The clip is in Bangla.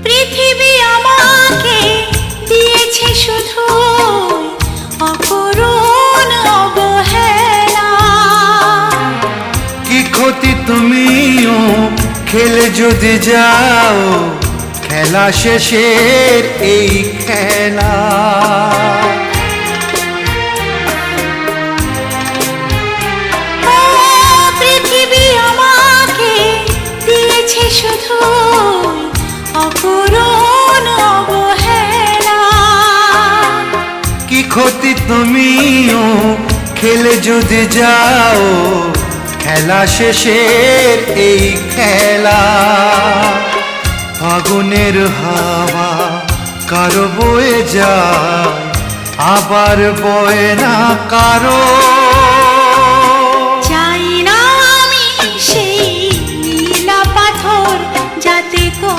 পৃথিবী আমাকে দিয়েছে শুধু অকরুণ অবহেলা। কি ক্ষতি তুমিও খেলে যদি যাও খেলা শেষের এই খেলা। ও পৃথিবী আমাকে দিয়েছে শুধু অকরুণ অবহেলা। কি ক্ষতি তুমিও খেলে যদি যাও খেলা শেষের এই খেলা। ফাগুনের হাওয়া কারো বয়ে যায় আবার বয়ে না কারো।